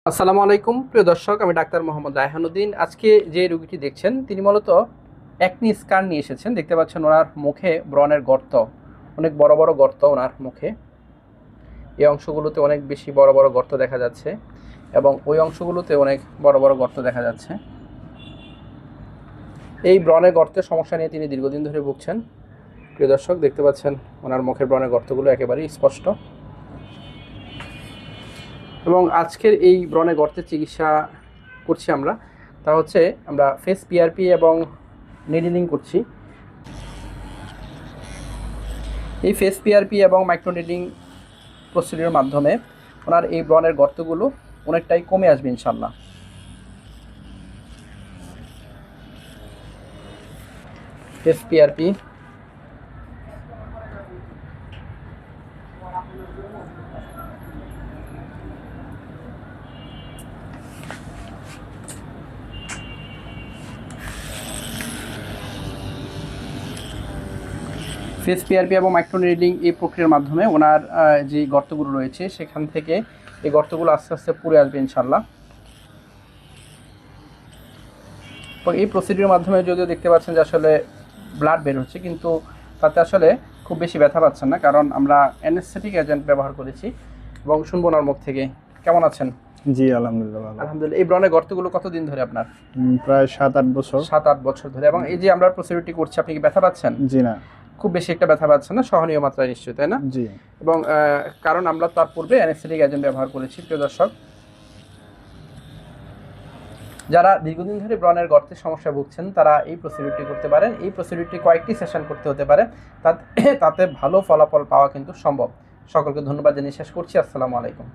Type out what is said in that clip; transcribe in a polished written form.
আসসালামু আলাইকুম প্রিয় দর্শক, আমি ডাক্তার মোহাম্মদ রায়হানুদ্দিন। আজকে যে রোগীটি দেখছেন তিনি মূলত একনি স্কান নিয়ে এসেছেন। দেখতে পাচ্ছেন ওনার মুখে ব্রণের গর্ত, অনেক বড় বড় গর্ত ওনার মুখে। এই অংশগুলোতে অনেক বেশি বড় বড় গর্ত দেখা যাচ্ছে এবং ওই অংশগুলোতে অনেক বড় বড় গর্ত দেখা যাচ্ছে। এই ব্রণের গর্তের সমস্যা নিয়ে তিনি দীর্ঘদিন ধরে ভুগছেন। প্রিয় দর্শক, দেখতে পাচ্ছেন ওনার মুখের ব্রণের গর্তগুলো একেবারেই স্পষ্ট। এবং আজকের এই ব্রণের গর্তের চিকিৎসা করছি আমরা, তা হচ্ছে আমরা ফেস পিআরপি এবং নিডলিং করছি। এই ফেস পিআরপি এবং মাইক্রো নিডলিং প্রসিডিউরের মাধ্যমে ওনার এই ব্রণের গর্তগুলো অনেকটাই কমে আসবে ইনশাল্লাহ। ফেস পিআরপি ফেস পিআরপি এবং মাইক্রো নিডলিং এই প্রক্রিয়ার মাধ্যমে ওনার যে গর্তগুলো রয়েছে সেখান থেকে এই গর্তগুলো আস্তে আস্তে পুড়ে আসবে ইনশাল্লাহ। এবং এই প্রসিডিউরের মাধ্যমে যদিও দেখতে পাচ্ছেন যে আসলে ব্লাড বের হচ্ছে, কিন্তু তাতে আসলে খুব বেশি ব্যথা পাচ্ছেন না, কারণ আমরা অ্যানেস্থেটিক এজেন্ট ব্যবহার করেছি। এবং শুনবো ওনার মুখ থেকে। কেমন আছেন? জি আলহামদুলিল্লাহ ভালো। আলহামদুলিল্লাহ। এই ব্রণের গর্তগুলো কতদিন ধরে আপনার? প্রায় 7-8 বছর। 7-8 বছর ধরে। এবং এই যে আমরা প্রসিডিউরটি করছি, আপনি কি ব্যথা পাচ্ছেন? জি না, খুব বেশি একটা ব্যথা পাচ্ছেন না, সহনীয় মাত্রায় নিশ্চয়ই, তাই না? জি। এবং কারণ আমরা তার পূর্বে অ্যানেস্থেটিক এজেন্ট ব্যবহার করেছি। প্রিয় দর্শক, যারা দীর্ঘদিন ধরে ব্রণের গর্তের সমস্যা ভুগছেন তারা এই প্রসিডিউরটি করতে পারেন। এই প্রসিডিউরটি কয়েকটি সেশন করতে হতে পারে, তাতে ভালো ফলাফল পাওয়া কিন্তু সম্ভব। সকলকে ধন্যবাদ জানিয়ে শেষ করছি। আসসালামু আলাইকুম।